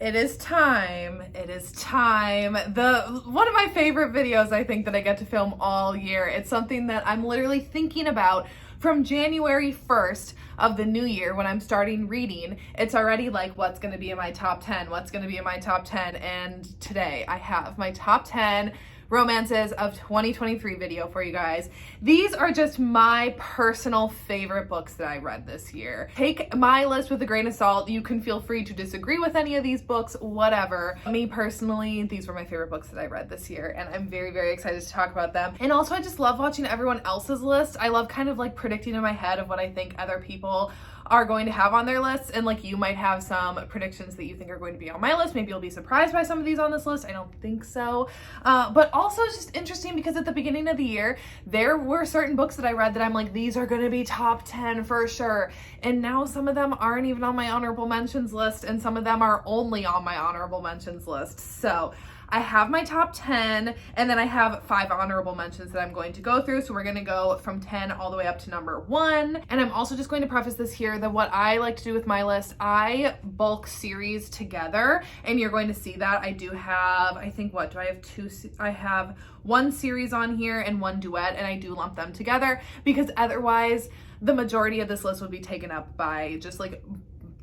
It is time. It is time. One of my favorite videos I think that I get to film all year. It's something that I'm literally thinking about from January 1st of the new year when I'm starting reading. It's already like, what's going to be in my top 10? What's going to be in my top 10? And today I have my top 10 romances of 2023 video for you guys. These are just my personal favorite books that I read this year. Take my list with a grain of salt. You can feel free to disagree with any of these books, whatever. Me personally, these were my favorite books that I read this year, and I'm very, very excited to talk about them. And also, I just love watching everyone else's list. I love kind of like predicting in my head of what I think other people are going to have on their lists, and like you might have some predictions that you think are going to be on my list. Maybe you'll be surprised by some of these on this list. I don't think so. But also it's just interesting because at the beginning of the year, there were certain books that I read that I'm like, these are going to be top 10 for sure. And now some of them aren't even on my honorable mentions list, and some of them are only on my honorable mentions list. So I have my top 10, and then I have 5 honorable mentions that I'm going to go through. So we're going to go from 10 all the way up to number 1. And I'm also just going to preface this here that what I like to do with my list, I bulk series together, and you're going to see that. I do have, I think, what do I have? I have 1 series on here and 1 duet, and I do lump them together because otherwise the majority of this list would be taken up by just like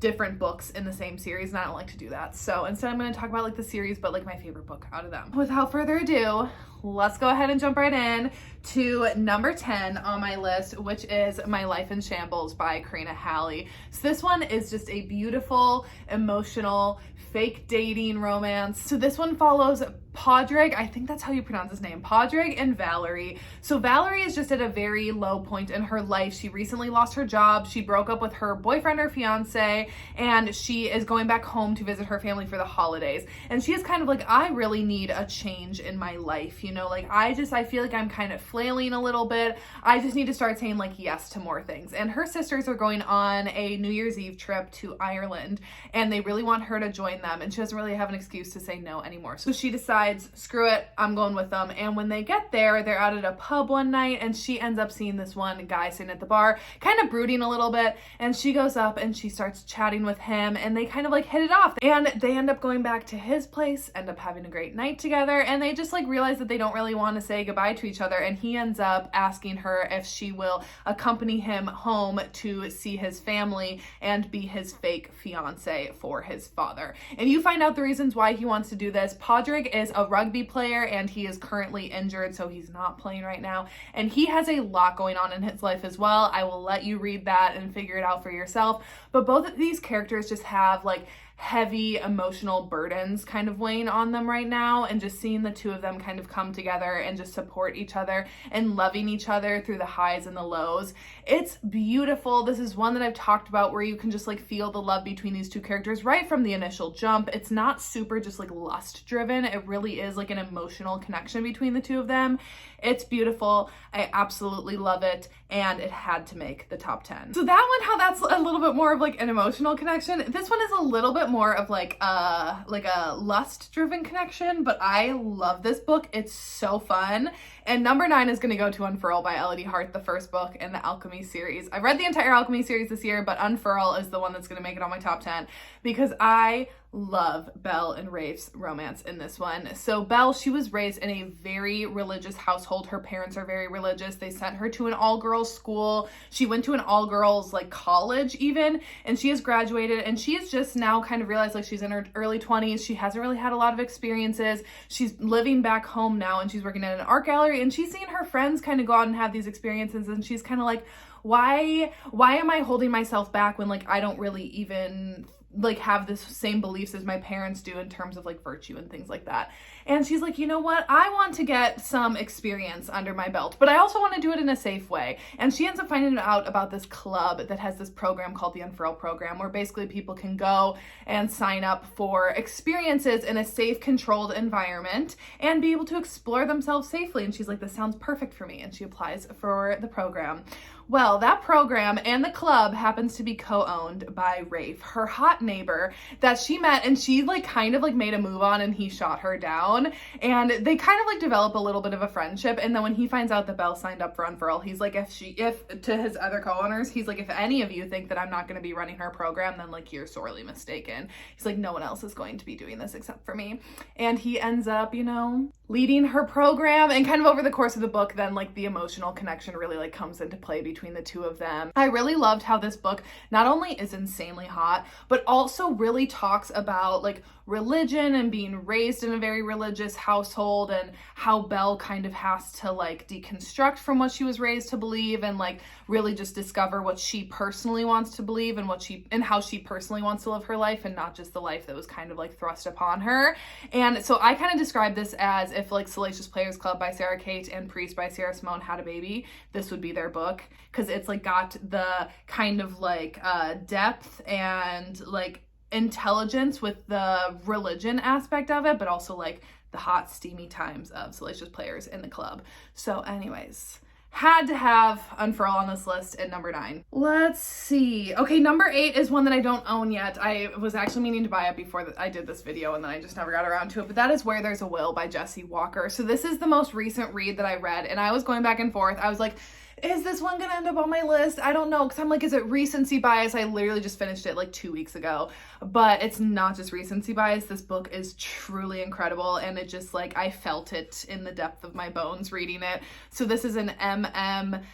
different books in the same series, and I don't like to do that. So instead I'm going to talk about like the series, but like my favorite book out of them. Without further ado, let's go ahead and jump right in to number 10 on my list, which is My Life in Shambles by Karina Halley. So this one is just a beautiful, emotional, fake dating romance. So this one follows Padraig, I think that's how you pronounce his name, Padraig and Valerie. So Valerie is just at a very low point in her life. She recently lost her job. She broke up with her boyfriend or fiance, and she is going back home to visit her family for the holidays. And she is kind of like, I really need a change in my life. You know, like I feel like I'm kind of flailing a little bit. I just need to start saying like yes to more things. And her sisters are going on a New Year's Eve trip to Ireland, and they really want her to join them. And she doesn't really have an excuse to say no anymore. So she decides, screw it, I'm going with them. And when they get there, they're out at a pub one night, and she ends up seeing this one guy sitting at the bar, kind of brooding a little bit. And she goes up and she starts chatting with him, and they kind of like hit it off. And they end up going back to his place, end up having a great night together, and they just like realize that they don't really want to say goodbye to each other. And he ends up asking her if she will accompany him home to see his family and be his fake fiance for his father. And you find out the reasons why he wants to do this. Padraig is a rugby player, and he is currently injured, so he's not playing right now. And he has a lot going on in his life as well. I will let you read that and figure it out for yourself. But both of these characters just have like heavy emotional burdens kind of weighing on them right now, and just seeing the two of them kind of come together and just support each other and loving each other through the highs and the lows. It's beautiful. This is one that I've talked about where you can just like feel the love between these two characters right from the initial jump. It's not super just like lust driven. It really is like an emotional connection between the two of them. It's beautiful. I absolutely love it, and it had to make the top 10. So that one, how that's a little bit more of like an emotional connection. This one is a little bit more of like a lust driven connection, but I love this book. It's so fun. And number 9 is going to go to Unfurl by Elodie Hart, the first book in the Alchemy series. I've read the entire Alchemy series this year, but Unfurl is the one that's going to make it on my top 10 because I love Belle and Rafe's romance in this one. So Belle, she was raised in a very religious household. Her parents are very religious. They sent her to an all-girls school. She went to an all-girls like college even, and she has graduated, and she has just now kind of realized like she's in her early 20s. She hasn't really had a lot of experiences. She's living back home now, and she's working at an art gallery, and she's seeing her friends kind of go out and have these experiences, and she's kind of like, why am I holding myself back when like I don't really even like have the same beliefs as my parents do in terms of like virtue and things like that. And she's like, you know what? I want to get some experience under my belt, but I also want to do it in a safe way. And she ends up finding out about this club that has this program called the Unfurl program, where basically people can go and sign up for experiences in a safe, controlled environment and be able to explore themselves safely. And she's like, this sounds perfect for me. And she applies for the program. Well, that program and the club happens to be co-owned by Rafe, her hot neighbor that she met, and she like kind of like made a move on and he shot her down, and they kind of like develop a little bit of a friendship. And then when he finds out that Belle signed up for Unfurl, he's like, if to his other co-owners, he's like, if any of you think that I'm not going to be running her program, then like you're sorely mistaken. He's like, no one else is going to be doing this except for me. And he ends up, you know, leading her program, and kind of over the course of the book, then like the emotional connection really like comes into play between the two of them. I really loved how this book not only is insanely hot, but also really talks about like religion and being raised in a very religious household, and how Belle kind of has to like deconstruct from what she was raised to believe, and like really just discover what she personally wants to believe, and how she personally wants to live her life, and not just the life that was kind of like thrust upon her. And so I kind of describe this as if like Salacious Players Club by Sarah Kate and Priest by Sarah Simone had a baby, this would be their book, because it's like got the kind of like depth and like intelligence with the religion aspect of it, but also like the hot steamy times of Salacious Players in the club. So anyways, had to have Unfurl on this list at number 9. Let's see. Okay, number 8 is one that I don't own yet. I was actually meaning to buy it before I did this video, and then I just never got around to it, but that is Where There's a Will by Jessie Walker. So this is the most recent read that I read, and I was going back and forth. I was like, is this one gonna end up on my list? I don't know, because I'm like, is it recency bias? I literally just finished it like 2 weeks ago, but it's not just recency bias. This book is truly incredible, and it just like, I felt it in the depth of my bones reading it. So this is an MM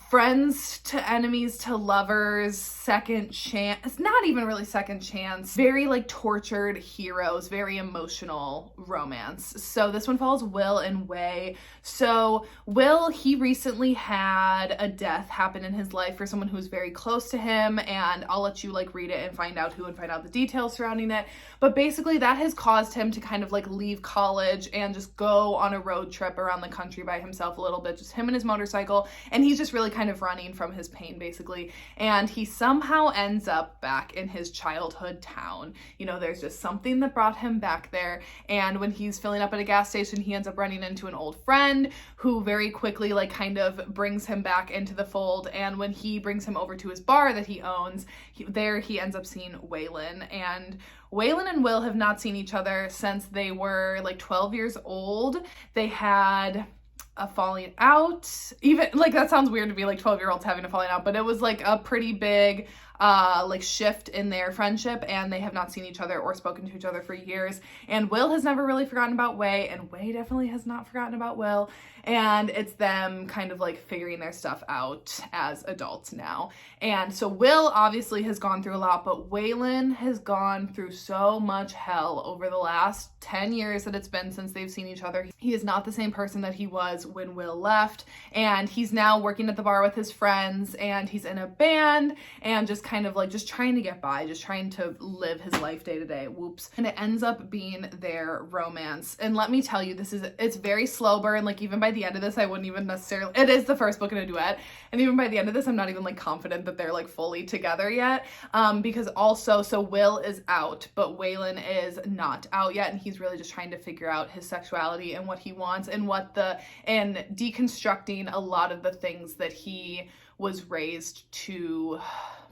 friends to enemies to lovers, second chance. It's not even really second chance. Very like tortured heroes, very emotional romance. So this one follows Will and Way. So Will, he recently had a death happen in his life for someone who was very close to him, and I'll let you like read it and find out who and find out the details surrounding it. But basically that has caused him to kind of like leave college and just go on a road trip around the country by himself a little bit, just him and his motorcycle, and he's just really kind of running from his pain basically. And he somehow ends up back in his childhood town. You know, there's just something that brought him back there, and when he's filling up at a gas station, he ends up running into an old friend who very quickly like kind of brings him back into the fold. And when he brings him over to his bar that he owns, he ends up seeing Waylon. And Waylon and Will have not seen each other since they were like 12 years old. They had a falling out. Even like, that sounds weird to be like 12-year-olds having a falling out, but it was like a pretty big like shift in their friendship, and they have not seen each other or spoken to each other for years. And Will has never really forgotten about Way, and Way definitely has not forgotten about Will. And it's them kind of like figuring their stuff out as adults now. And so Will obviously has gone through a lot, but Waylon has gone through so much hell over the last 10 years that it's been since they've seen each other. He is not the same person that he was when Will left, and he's now working at the bar with his friends, and he's in a band, and just kind of like just trying to get by, just trying to live his life day to day. Whoops. And it ends up being their romance. And let me tell you, it's very slow burn. Like even by the end of this, I wouldn't even necessarily, it is the first book in a duet, and even by the end of this, I'm not even like confident that they're like fully together yet, because also, so Will is out, but Waylon is not out yet, and he's really just trying to figure out his sexuality and what he wants, and and deconstructing a lot of the things that he was raised to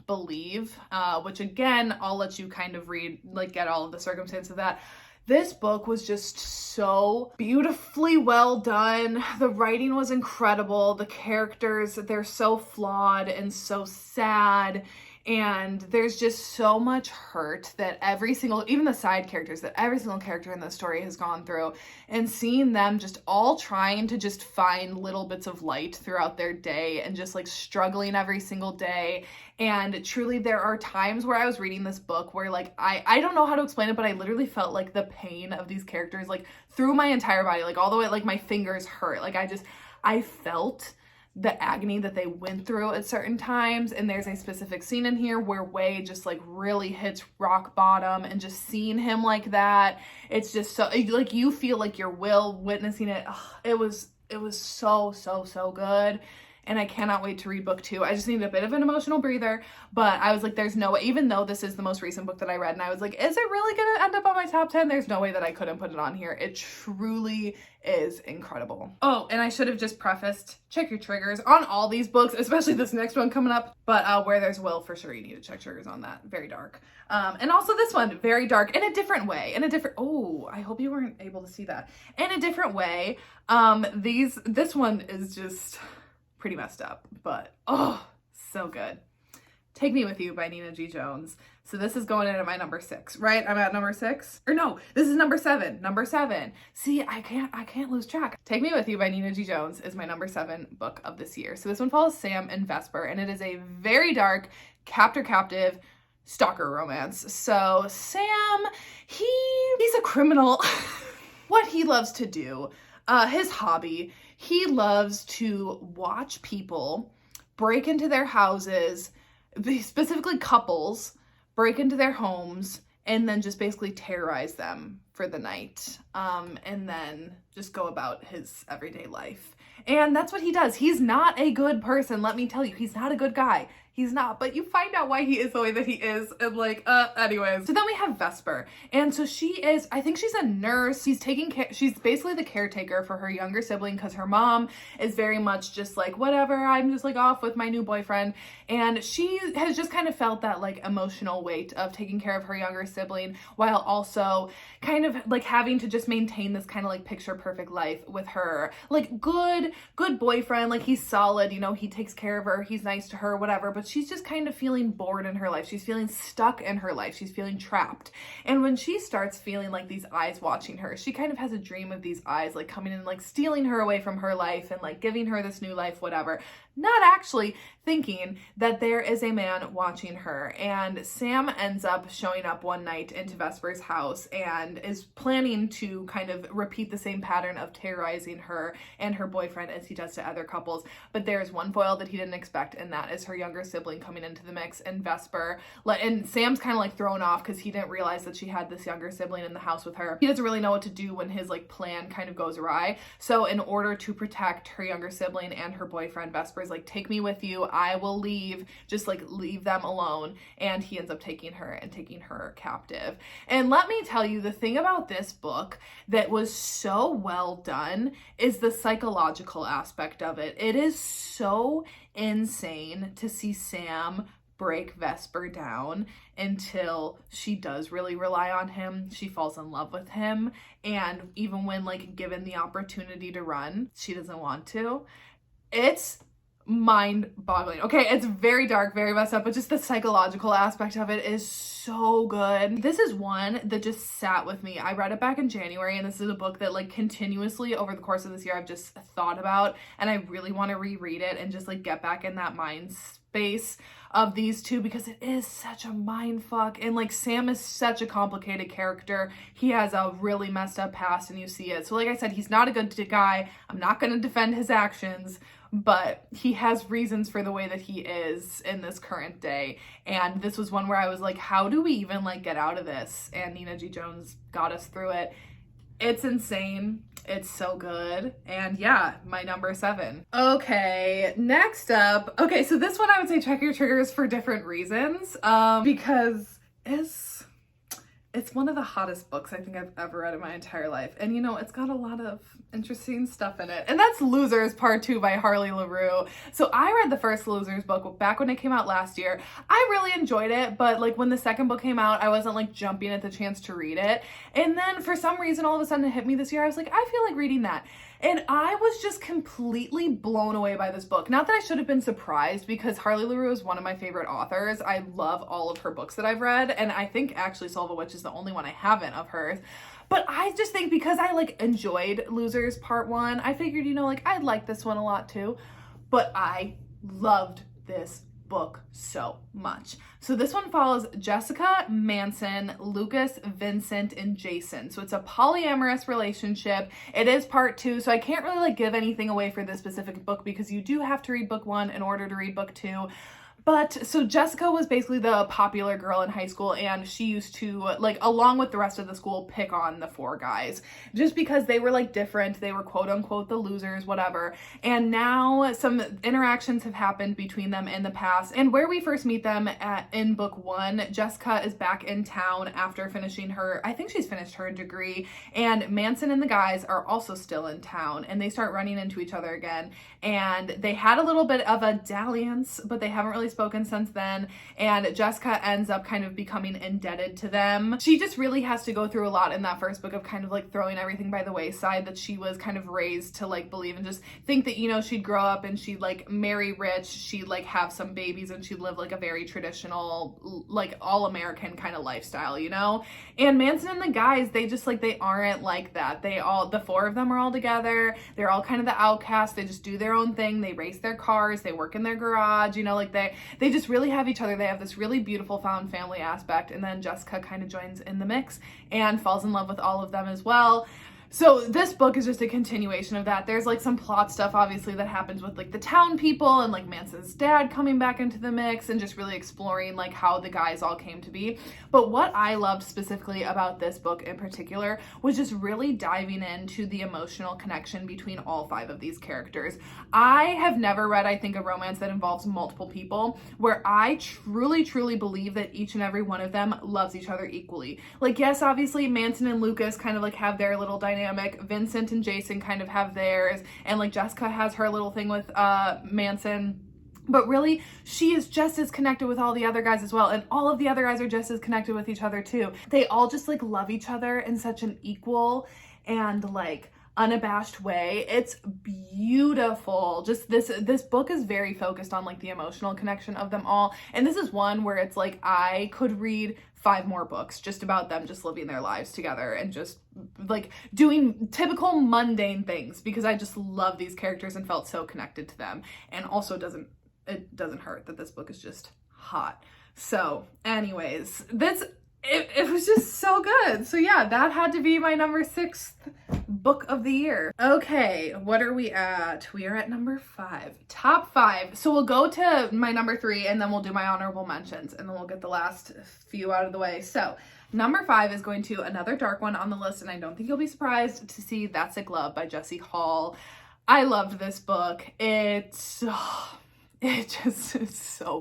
believe, which again, I'll let you kind of read, like get all of the circumstances of that. This book was just so beautifully well done. The writing was incredible. The characters, they're so flawed and so sad. And there's just so much hurt that even the side characters, that every single character in the story has gone through, and seeing them just all trying to just find little bits of light throughout their day, and just like struggling every single day. And truly, there are times where I was reading this book where like, I don't know how to explain it, but I literally felt like the pain of these characters, like through my entire body, like all the way, like my fingers hurt. Like I felt the agony that they went through at certain times. And there's a specific scene in here where Way just like really hits rock bottom, and just seeing him like that, it's just so like, you feel like you're Will witnessing it. Ugh, it was so good. and I cannot wait to read book 2. I just needed a bit of an emotional breather, but I was like, there's no way, even though this is the most recent book that I read, and I was like, is it really gonna end up on my top 10? There's no way that I couldn't put it on here. It truly is incredible. Oh, and I should have just prefaced, check your triggers on all these books, especially this next one coming up, but Where There's Will, for sure you need to check triggers on that. Very dark. And also this one, very dark in a different way, oh, I hope you weren't able to see that. In a different way. This one is just pretty messed up, but oh, so good. Take Me With You by Nina G. Jones. So this is going in at my number 6, right? I'm at number 6, or no, this is number 7. See, I can't lose track. Take Me With You by Nina G. Jones is my number 7 book of this year. So this one follows Sam and Vesper, and it is a very dark captor-captive stalker romance. So Sam, he's a criminal. What he loves to do, his hobby, he loves to watch people break into their houses, specifically couples, break into their homes, and then just basically terrorize them for the night, and then just go about his everyday life. And that's what he does. He's not a good person, let me tell you. He's not a good guy. He's not, but you find out why he is the way that he is, and like, anyways. So then we have Vesper, and so I think she's a nurse. She's basically the caretaker for her younger sibling, because her mom is very much just like, whatever, I'm just like off with my new boyfriend, and she has just kind of felt that like emotional weight of taking care of her younger sibling, while also kind of like having to just maintain this kind of like picture perfect life with her, like good boyfriend, like he's solid, you know, he takes care of her, he's nice to her, whatever, but she's just kind of feeling bored in her life. She's feeling stuck in her life. She's feeling trapped. And when she starts feeling like these eyes watching her, she kind of has a dream of these eyes like coming in and like stealing her away from her life and like giving her this new life, whatever. Not actually thinking that there is a man watching her. And Sam ends up showing up one night into Vesper's house and is planning to kind of repeat the same pattern of terrorizing her and her boyfriend as he does to other couples. But there's one foil that he didn't expect, and that is her younger sibling coming into the mix, and and Sam's kind of like thrown off because he didn't realize that she had this younger sibling in the house with her. He doesn't really know what to do when his like plan kind of goes awry. So in order to protect her younger sibling and her boyfriend, Vesper's like, take me with you, I will leave, just like leave them alone. And he ends up taking her captive. And let me tell you, the thing about this book that was so well done is the psychological aspect of it. It is so insane to see Sam break Vesper down until she does really rely on him. She falls in love with him, and even when like given the opportunity to run, she doesn't want to. It's mind-boggling. Okay, it's very dark, very messed up, but just the psychological aspect of it is so good. This is one that just sat with me. I read it back in January, and this is a book that like continuously over the course of this year I've just thought about, and I really want to reread it and just like get back in that mind space of these two, because it is such a mind fuck. And like Sam is such a complicated character. He has a really messed up past, and you see it. So like I said, he's not a good guy. I'm not going to defend his actions, but he has reasons for the way that he is in this current day. And this was one where I was like, how do we even like get out of this? And Nina G. Jones got us through it. It's insane. It's so good. And yeah, my number 7. Okay, next up. Okay, so this one I would say check your triggers for different reasons. Because it's one of the hottest books I think I've ever read in my entire life. And you know, it's got a lot of interesting stuff in it. And that's Losers Part 2 by Harley LaRue. So I read the first Losers book back when it came out last year. I really enjoyed it, but like when the second book came out, I wasn't like jumping at the chance to read it. And then for some reason, all of a sudden it hit me this year. I was like, I feel like reading that. And I was just completely blown away by this book. Not that I should have been surprised, because Harley LaRue is one of my favorite authors. I love all of her books that I've read, and I think actually Soul of a Witch is the only one I haven't of hers. But I just think because I like enjoyed Losers Part 1, I figured, you know, like I'd like this one a lot too. But I loved this book so much. So this one follows Jessica, Manson, Lucas, Vincent, and Jason. So it's a polyamorous relationship. It is part 2, so I can't really like give anything away for this specific book, because you do have to read book 1 in order to read book 2. But so Jessica was basically the popular girl in high school, and she used to, like, along with the rest of the school, pick on the four guys just because they were like different. They were quote unquote the losers, whatever. And now some interactions have happened between them in the past. And where we first meet them in book 1, Jessica is back in town after finishing I think she's finished her degree, and Manson and the guys are also still in town, and they start running into each other again. And they had a little bit of a dalliance, but they haven't really spoken since then, and Jessica ends up kind of becoming indebted to them. She just really has to go through a lot in that first book of kind of like throwing everything by the wayside that she was kind of raised to like believe, and just think that, you know, she'd grow up and she'd like marry rich, she'd like have some babies, and she'd live like a very traditional, like all American kind of lifestyle, you know? And Manson and the guys, they just like, they aren't like that. The four of them are all together. They're all kind of the outcasts. They just do their own thing. They race their cars. They work in their garage, you know, like they just really have each other. They have this really beautiful found family aspect. And then Jessica kind of joins in the mix and falls in love with all of them as well. So this book is just a continuation of that. There's like some plot stuff obviously that happens with like the town people and like Manson's dad coming back into the mix, and just really exploring like how the guys all came to be. But what I loved specifically about this book in particular was just really diving into the emotional connection between all 5 of these characters. I have never read, I think, a romance that involves multiple people where I truly believe that each and every one of them loves each other equally. Like, yes, obviously Manson and Lucas kind of like have their little dynamic. Vincent and Jason kind of have theirs, and like Jessica has her little thing with Manson. But really, she is just as connected with all the other guys as well, and all of the other guys are just as connected with each other too. They all just like love each other in such an equal and like unabashed way. It's beautiful. Just this book is very focused on like the emotional connection of them all, and this is one where it's like I could read 5 more books just about them just living their lives together and just like doing typical mundane things, because I just love these characters and felt so connected to them. And also it doesn't hurt that this book is just hot. So anyways, it was just so good. So yeah, that had to be my number 6th book of the year. Okay, what are we at? We are at number 5. Top 5. So we'll go to my number 3, and then we'll do my honorable mentions, and then we'll get the last few out of the way. So number 5 is going to another dark one on the list, and I don't think you'll be surprised to see That Sick Love by Jessie Hall. I loved this book. It's so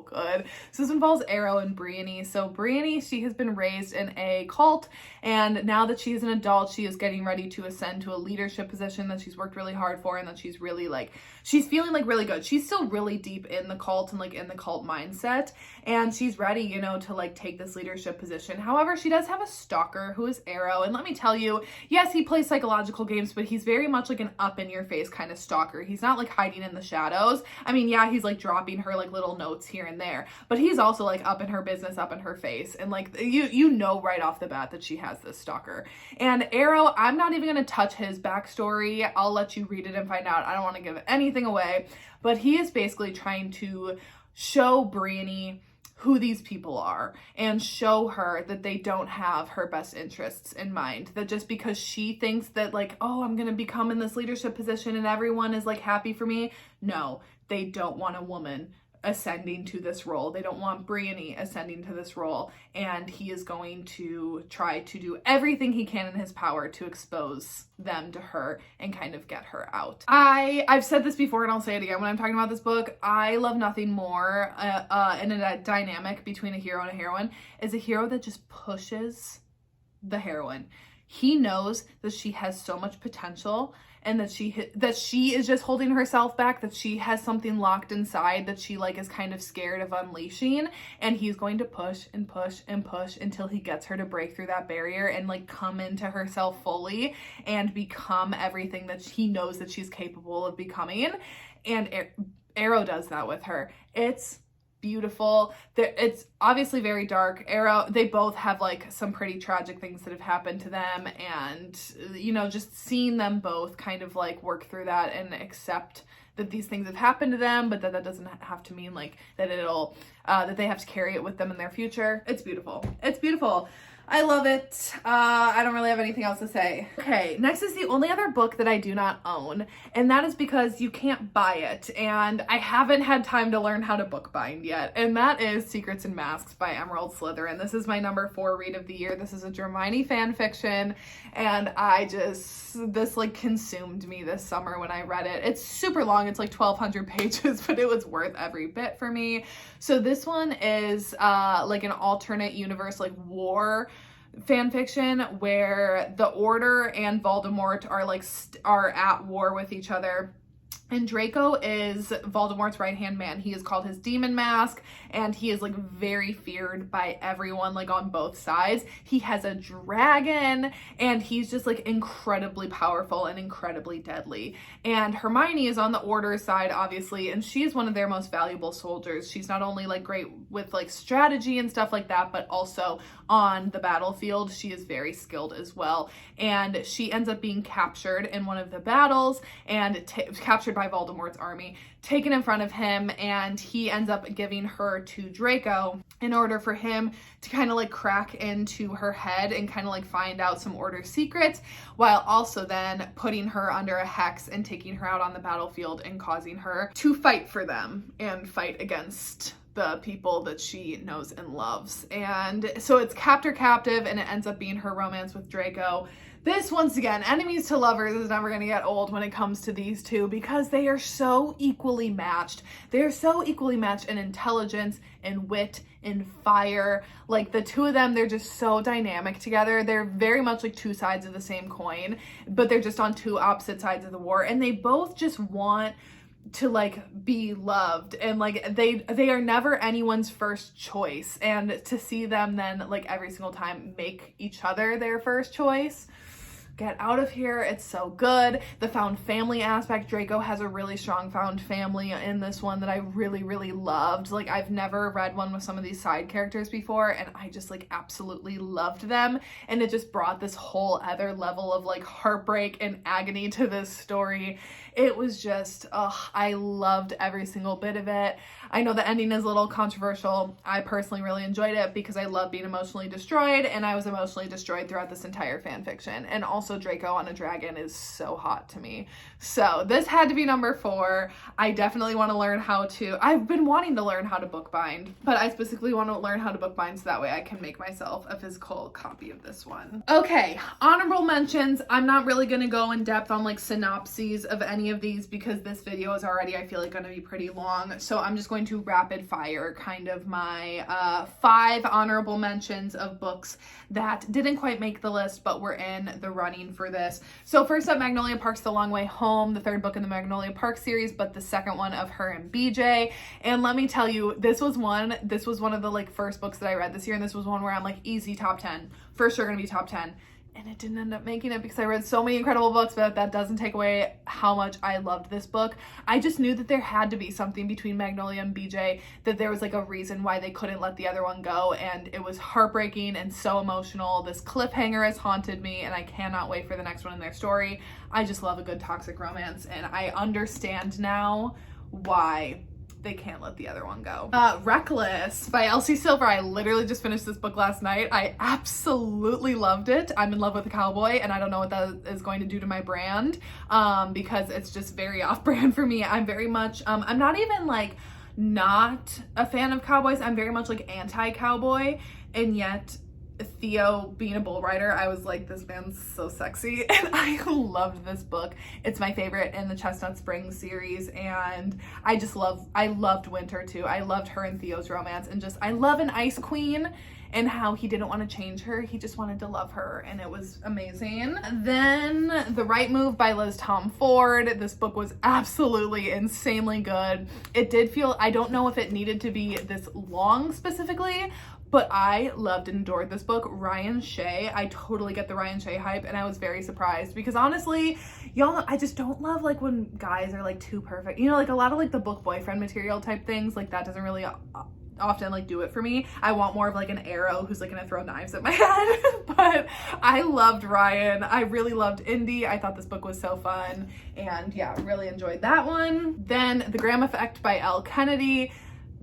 good. So this involves Arrow and Briony. So Briony, she has been raised in a cult, and now that she is an adult, she is getting ready to ascend to a leadership position that she's worked really hard for, and that she's really like, she's feeling like really good. She's still really deep in the cult and like in the cult mindset, and she's ready, you know, to like take this leadership position. However, she does have a stalker who is Arrow, and let me tell you, yes, he plays psychological games, but he's very much like an up in your face kind of stalker. He's not like hiding in the shadows. I mean, yeah, he's like dropping her like little notes here and there, but he's also like up in her business, up in her face, and like you know right off the bat that she has this stalker. And Arrow, I'm not even going to touch his backstory. I'll let you read it and find out. I don't want to give anything away, but he is basically trying to show Briony who these people are and show her that they don't have her best interests in mind, that just because she thinks that like, oh, I'm gonna become in this leadership position and everyone is like happy for me, no, they don't want a woman ascending to this role. They don't want Briony ascending to this role, and he is going to try to do everything he can in his power to expose them to her and kind of get her out. I've said this before, and I'll say it again when I'm talking about this book. I love nothing more in a dynamic between a hero and a heroine is a hero that just pushes the heroine. He knows that she has so much potential, and that she is just holding herself back, that she has something locked inside that she like is kind of scared of unleashing, and he's going to push and push and push until he gets her to break through that barrier and like come into herself fully and become everything that he knows that she's capable of becoming. And Arrow does that with her. It's beautiful. It's obviously very dark. Arrow, they both have like some pretty tragic things that have happened to them, and you know, just seeing them both kind of like work through that and accept that these things have happened to them, but that doesn't have to mean like that that they have to carry it with them in their future. It's beautiful. It's beautiful. I love it. I don't really have anything else to say. Okay, next is the only other book that I do not own, and that is because you can't buy it, and I haven't had time to learn how to bookbind yet, and that is Secrets and Masks by Emerald Slytherin. This is my number 4 read of the year. This is a Hermione fan fiction, and this like consumed me this summer when I read it. It's super long. It's like 1,200 pages, but it was worth every bit for me. So this one is like an alternate universe, like war fan fiction where the Order and Voldemort are at war with each other. And Draco is Voldemort's right-hand man. He is called his demon mask, and he is like very feared by everyone, like on both sides. He has a dragon, and he's just like incredibly powerful and incredibly deadly. And Hermione is on the Order side, obviously, and she is one of their most valuable soldiers. She's not only like great with like strategy and stuff like that, but also on the battlefield, she is very skilled as well. And she ends up being captured in one of the battles and captured by Voldemort's army, taken in front of him, and he ends up giving her to Draco in order for him to kind of like crack into her head and kind of like find out some Order secrets, while also then putting her under a hex and taking her out on the battlefield and causing her to fight for them and fight against the people that she knows and loves. And so it's captor-captive, and it ends up being her romance with Draco. This, once again, enemies to lovers is never going to get old when it comes to these two, because they are so equally matched. They're so equally matched in intelligence, in wit, in fire. Like the two of them, they're just so dynamic together. They're very much like two sides of the same coin, but they're just on two opposite sides of the war, and they both just want to like be loved, and like they are never anyone's first choice, and to see them then like every single time make each other their first choice. Get out of here. It's so good. The found family aspect. Draco has a really strong found family in this one that I really, really loved. Like, I've never read one with some of these side characters before, and I just like absolutely loved them. And it just brought this whole other level of like heartbreak and agony to this story. It was just, I loved every single bit of it. I know the ending is a little controversial. I personally really enjoyed it because I love being emotionally destroyed, and I was emotionally destroyed throughout this entire fan fiction. And also Draco on a dragon is so hot to me. So this had to be number 4. I definitely want to learn how to, I've been wanting to learn how to bookbind, but I specifically want to learn how to bookbind so that way I can make myself a physical copy of this one. Okay, honorable mentions. I'm not really going to go in depth on like synopses of any of these because this video is already, I feel like, going to be pretty long. So I'm just going to rapid fire kind of my 5 honorable mentions of books that didn't quite make the list but were in the running for this. So first up, Magnolia Park's The Long Way Home, the 3rd book in the Magnolia Park series, but the 2nd one of her and BJ. And let me tell you, this was one of the like first books that I read this year, and this was one where I'm like easy top 10, for sure gonna be top 10. And it didn't end up making it because I read so many incredible books, but that doesn't take away how much I loved this book. I just knew that there had to be something between Magnolia and BJ, that there was like a reason why they couldn't let the other one go, and it was heartbreaking and so emotional. This cliffhanger has haunted me, and I cannot wait for the next one in their story. I just love a good toxic romance, and I understand now why they can't let the other one go. Reckless by Elsie Silver. I literally just finished this book last night. I absolutely loved it. I'm in love with a cowboy, and I don't know what that is going to do to my brand because it's just very off-brand for me. I'm very much, I'm not even like not a fan of cowboys. I'm very much like anti-cowboy, and yet Theo being a bull rider, I was like, this man's so sexy, and I loved this book. It's my favorite in the Chestnut Springs series, and I loved Winter too. I loved her and Theo's romance, and just, I love an ice queen and how he didn't want to change her. He just wanted to love her, and it was amazing. Then The Right Move by Liz Tom Ford. This book was absolutely insanely good. It did feel, I don't know if it needed to be this long specifically, but I loved and adored this book. Ryan Shea, I totally get the Ryan Shea hype, and I was very surprised because honestly, y'all know, I just don't love like when guys are like too perfect. You know, like a lot of like the book boyfriend material type things, like that doesn't really often like do it for me. I want more of like an arrow who's like gonna throw knives at my head. But I loved Ryan. I really loved Indy. I thought this book was so fun, and yeah, really enjoyed that one. Then The Graham Effect by Elle Kennedy.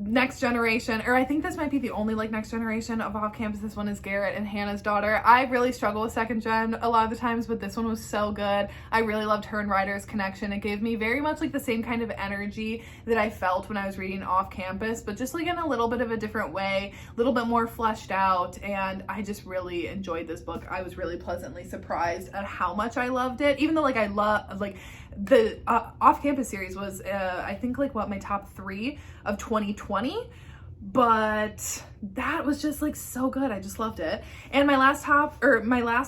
next generation, or I think this might be the only like next generation of Off Campus. This one is Garrett and Hannah's daughter. I really struggle with second gen a lot of the times, but this one was so good. I really loved her and Ryder's connection. It gave me very much like the same kind of energy that I felt when I was reading Off Campus, but just like in a little bit of a different way, a little bit more fleshed out, and I just really enjoyed this book. I was really pleasantly surprised at how much I loved it, even though like I love like the Off Campus series was I think like what, my top 3 of 2020, but that was just like so good. I just loved it. And my last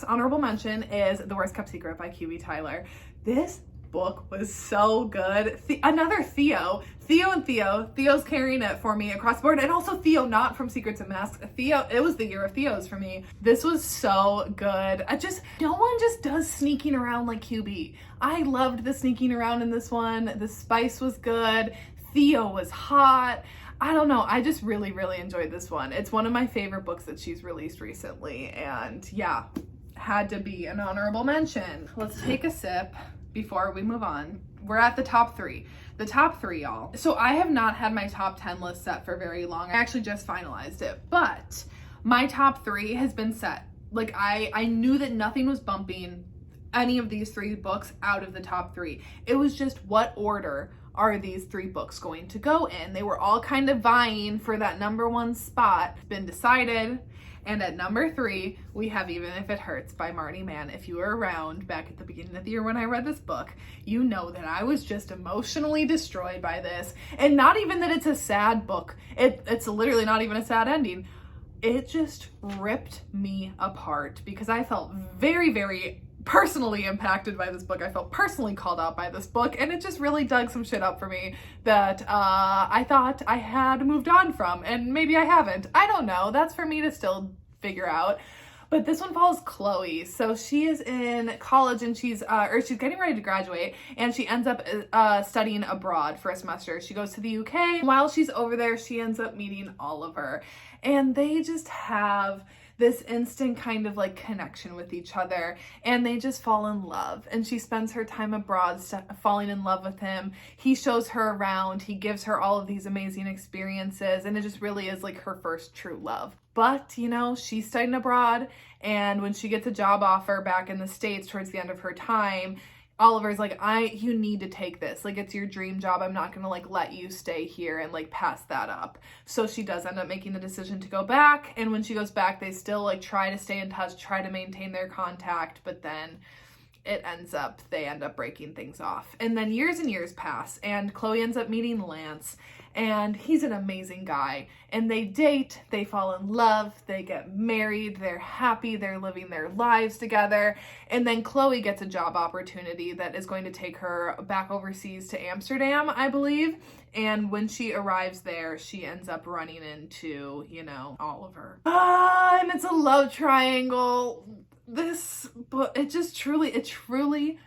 honorable mention is The Worst Kept Secret by QB Tyler. This book was so good. Another Theo and Theo's carrying it for me across the board, and also Theo not from Secrets and Masks. Theo, it was the year of Theos for me. This was so good. No one just does sneaking around like QB. I loved the sneaking around in this one. The spice was good. Theo was hot. I don't know. I just really, really enjoyed this one. It's one of my favorite books that she's released recently, and yeah, had to be an honorable mention. Let's take a sip before we move on. We're at the top 3. The top 3, y'all. So I have not had my top 10 list set for very long. I actually just finalized it, but my top 3 has been set. Like I knew that nothing was bumping any of these 3 books out of the top 3. It was just what order are these 3 books going to go in? They were all kind of vying for that number 1 spot. It's been decided. And at number 3, we have Even If It Hurts by Marnie Mann. If you were around back at the beginning of the year when I read this book, you know that I was just emotionally destroyed by this. And not even that it's a sad book. It's literally not even a sad ending. It just ripped me apart because I felt very, very personally impacted by this book. I felt personally called out by this book, and it just really dug some shit up for me that I thought I had moved on from, and maybe I haven't. I don't know. That's for me to still figure out. But this one follows Chloe. So she is in college, and she's getting ready to graduate, and she ends up studying abroad for a semester. She goes to the UK. While she's over there, she ends up meeting Oliver, and they just have this instant kind of like connection with each other, and they just fall in love. And she spends her time abroad falling in love with him. He shows her around, he gives her all of these amazing experiences, and it just really is like her first true love. But you know, she's studying abroad, and when she gets a job offer back in the States towards the end of her time, Oliver's like, you need to take this. Like, it's your dream job. I'm not gonna like let you stay here and like pass that up. So she does end up making the decision to go back. And when she goes back, they still like try to stay in touch, try to maintain their contact, but then they end up breaking things off. And then years and years pass, and Chloe ends up meeting Lance, and he's an amazing guy, and they date, they fall in love, they get married, they're happy, they're living their lives together. And then Chloe gets a job opportunity that is going to take her back overseas to Amsterdam, I believe. And when she arrives there, she ends up running into, you know, Oliver. And it's a love triangle. This book, it truly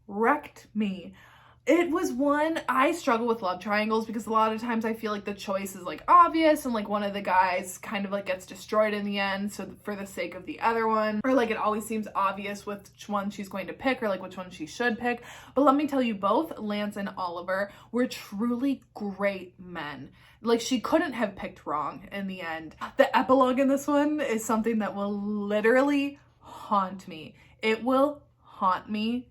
wrecked me. It was one, I struggle with love triangles because a lot of times I feel like the choice is like obvious, and like one of the guys kind of like gets destroyed in the end, so for the sake of the other one, or like it always seems obvious which one she's going to pick, or like which one she should pick. But let me tell you, both Lance and Oliver were truly great men. Like, she couldn't have picked wrong in the end. The epilogue in this one is something that will literally haunt me. It will haunt me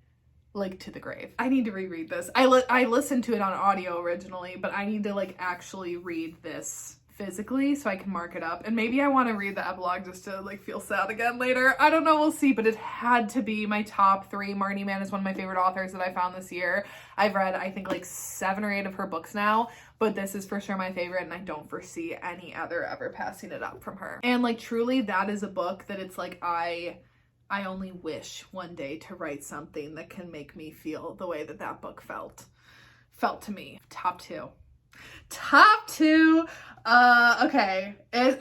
like to the grave. I need to reread this. I listened to it on audio originally, but I need to like actually read this physically so I can mark it up. And maybe I want to read the epilogue just to like feel sad again later. I don't know, we'll see, but it had to be my top 3. Marnie Mann is one of my favorite authors that I found this year. I've read, I think, like 7 or 8 of her books now, but this is for sure my favorite, and I don't foresee any other ever passing it up from her. And like truly, that is a book that it's like I only wish one day to write something that can make me feel the way that book felt to me. Top 2. Okay.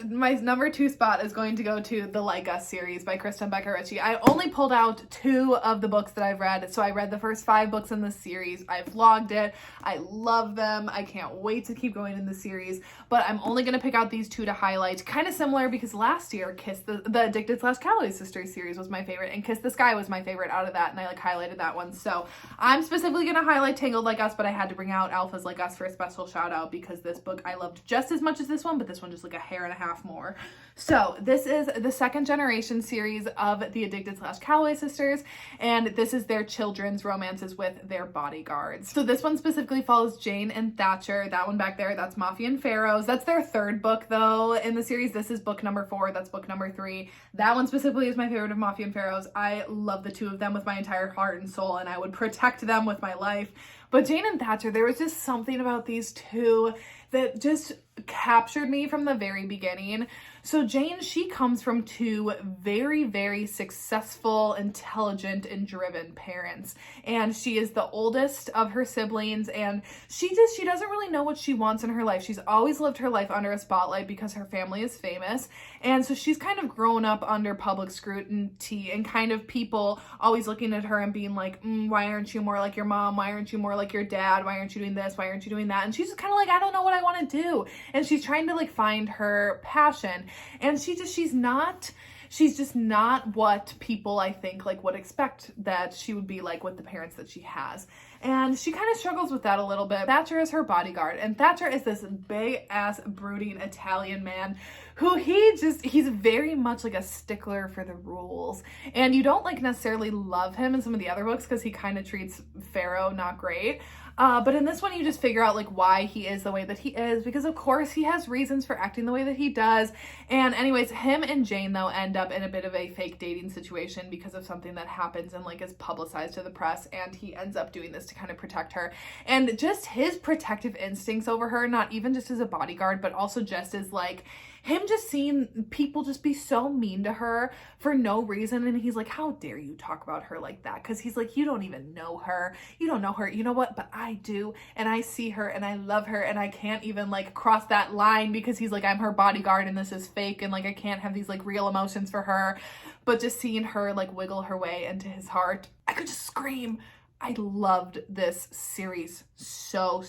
My number 2 spot is going to go to the Like Us series by Kristen Becker Ritchie. I only pulled out 2 of the books that I've read. So I read the first 5 books in this series. I vlogged it. I love them. I can't wait to keep going in the series. But I'm only going to pick out these 2 to highlight. Kind of similar because last year, the Addicted/Calorie Sisters series was my favorite, and Kiss the Sky was my favorite out of that, and I highlighted that one. So I'm specifically going to highlight Tangled Like Us, but I had to bring out Alpha's Like Us for a special shout shout out because this book I loved just as much as this one, but this one just like a hair and a half more. So this is the second generation series of the Addicted / Calloway sisters, and this is their children's romances with their bodyguards. So this one specifically follows Jane and Thatcher. That one back there, that's Mafia and Pharaohs. That's their third book though in the series. This is book number 4. That's book number 3. That one specifically is my favorite of Mafia and Pharaohs. I love the two of them with my entire heart and soul, and I would protect them with my life. But Jane and Thatcher, there was just something about these two that just captured me from the very beginning. So Jane, she comes from two very, very successful, intelligent, and driven parents. And she is the oldest of her siblings, and she doesn't really know what she wants in her life. She's always lived her life under a spotlight because her family is famous. And so she's kind of grown up under public scrutiny and kind of people always looking at her and being like, why aren't you more like your mom? Why aren't you more like your dad? Why aren't you doing this? Why aren't you doing that? And she's just kind of like, I don't know what I want to do. And she's trying to like find her passion. And she's just not what people I think like would expect that she would be like with the parents that she has. And she kind of struggles with that a little bit. Thatcher is her bodyguard, and Thatcher is this big ass brooding Italian man who he's very much like a stickler for the rules. And you don't like necessarily love him in some of the other books because he kind of treats Pharaoh not great. But in this one, you just figure out like why he is the way that he is, because of course he has reasons for acting the way that he does. And anyways, him and Jane though end up in a bit of a fake dating situation because of something that happens and like is publicized to the press, and he ends up doing this to kind of protect her. And just his protective instincts over her, not even just as a bodyguard, but also just as like him just seeing people just be so mean to her for no reason. And he's like, how dare you talk about her like that? Because he's like, you don't even know her. You don't know her. You know what? But I do. And I see her and I love her. And I can't even like cross that line because he's like, I'm her bodyguard and this is fake. And like, I can't have these like real emotions for her. But just seeing her like wiggle her way into his heart, I could just scream. I loved this series so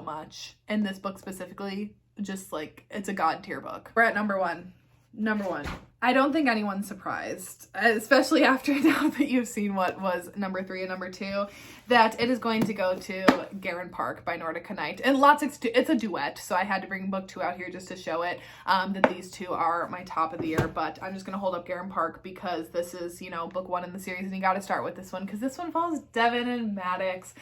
much. And this book specifically, just like, it's a god tier book. We're at number one. I don't think anyone's surprised, especially after now that you've seen what was number 3 and number 2, that it is going to go to Garen Park by Nordica Night. And it's a duet, so I had to bring book 2 out here just to show it, that these two are my top of the year. But I'm just going to hold up Garen Park because this is, you know, book 1 in the series, and you got to start with this one because this one follows Devin and Maddox.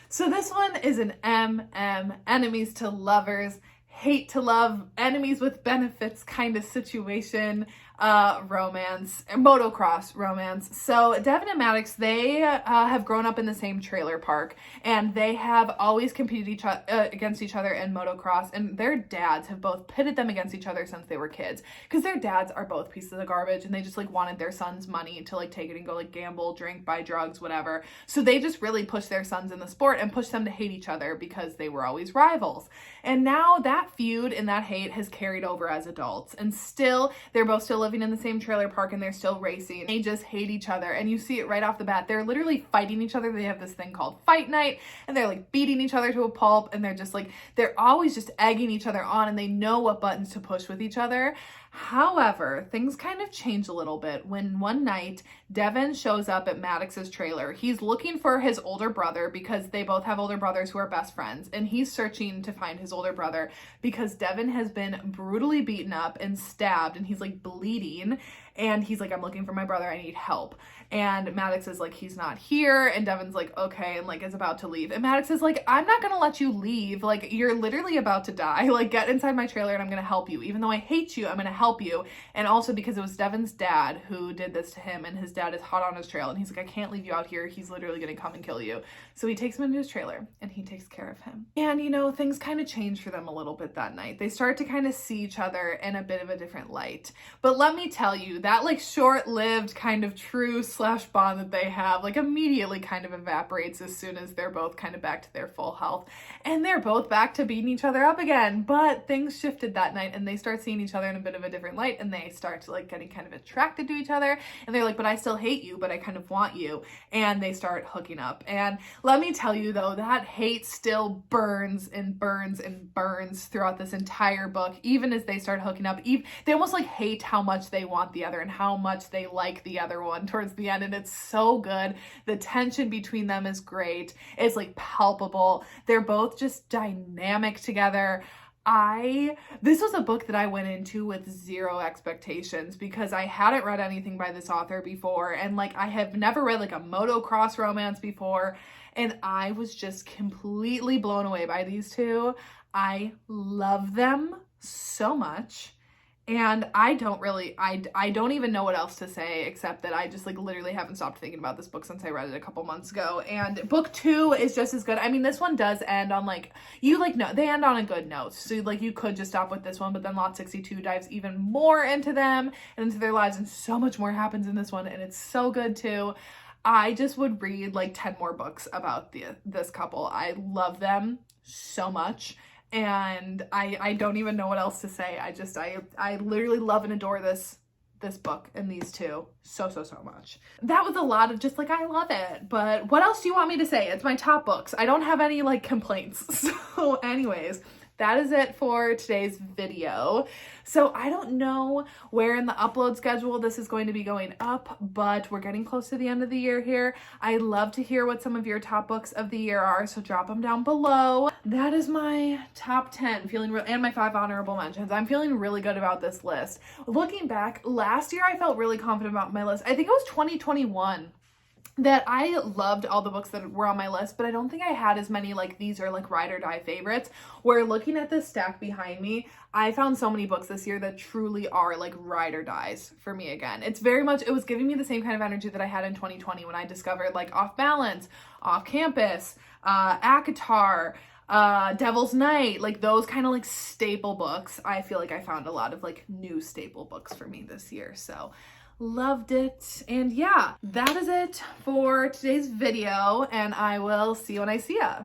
So this one is an enemies to lovers, hate to love, enemies with benefits kind of situation, romance, motocross romance. So Devin and Maddox, they have grown up in the same trailer park, and they have always competed against each other in motocross, and their dads have both pitted them against each other since they were kids, because their dads are both pieces of garbage, and they just like wanted their sons' money to like take it and go like gamble, drink, buy drugs, whatever. So they just really pushed their sons in the sport and pushed them to hate each other because they were always rivals. And now that feud and that hate has carried over as adults, and still they're both still living in the same trailer park and they're still racing. They just hate each other, and you see it right off the bat. They're literally fighting each other. They have this thing called fight night, and they're like beating each other to a pulp, and they're just like, they're always just egging each other on, and they know what buttons to push with each other. However, things kind of change a little bit when one night Devin shows up at Maddox's trailer. He's looking for his older brother because they both have older brothers who are best friends, and he's searching to find his older brother because Devin has been brutally beaten up and stabbed, and he's like bleeding, and he's like, I'm looking for my brother, I need help. And Maddox is like, he's not here, and Devin's like, okay, and like is about to leave, and Maddox is like, I'm not gonna let you leave, like you're literally about to die, like get inside my trailer and I'm gonna help you. Even though I hate you, I'm gonna help you. And also because it was Devin's dad who did this to him, and his dad is hot on his trail, and he's like, I can't leave you out here, he's literally gonna come and kill you. So he takes him into his trailer and he takes care of him. And you know, things kind of change for them a little bit that night. They start to kind of see each other in a bit of a different light. But let me tell you, that like short-lived kind of true / bond that they have like immediately kind of evaporates as soon as they're both kind of back to their full health, and they're both back to beating each other up again. But things shifted that night, and they start seeing each other in a bit of a different light, and they start to like getting kind of attracted to each other, and they're like, but I still hate you, but I kind of want you. And they start hooking up. And let me tell you though, that hate still burns and burns and burns throughout this entire book. Even as they start hooking up, they almost like hate how much they want the together and how much they like the other one towards the end. And it's so good. The tension between them is great. It's like palpable. They're both just dynamic together. This was a book that I went into with zero expectations because I hadn't read anything by this author before, and like I have never read like a motocross romance before, and I was just completely blown away by these two. I love them so much. And I don't even know what else to say except that I just like literally haven't stopped thinking about this book since I read it a couple months ago. And book 2 is just as good. I mean, this one does end on like, they end on a good note. So like you could just stop with this one, but then Lot 62 dives even more into them and into their lives, and so much more happens in this one, and it's so good too. I just would read like 10 more books about this couple. I love them so much. And I don't even know what else to say. I literally love and adore this book and these two so much. That was a lot of just like, I love it. But what else do you want me to say? It's my top books. I don't have any like complaints. So anyways, that is it for today's video. So I don't know where in the upload schedule this is going to be going up, but we're getting close to the end of the year here. I love to hear what some of your top books of the year are, so drop them down below. That is my top 10, and my 5 honorable mentions. I'm feeling really good about this list. Looking back, last year I felt really confident about my list. I think it was 2021. That I loved all the books that were on my list, but I don't think I had as many like these are like ride or die favorites. Where looking at this stack behind me, I found so many books this year that truly are like ride or dies for me again. It was giving me the same kind of energy that I had in 2020 when I discovered like Off Balance, Off Campus, ACOTAR, Devil's Night, like those kind of like staple books. I feel like I found a lot of like new staple books for me this year. So loved it. And yeah, that is it for today's video, and I will see you when I see ya.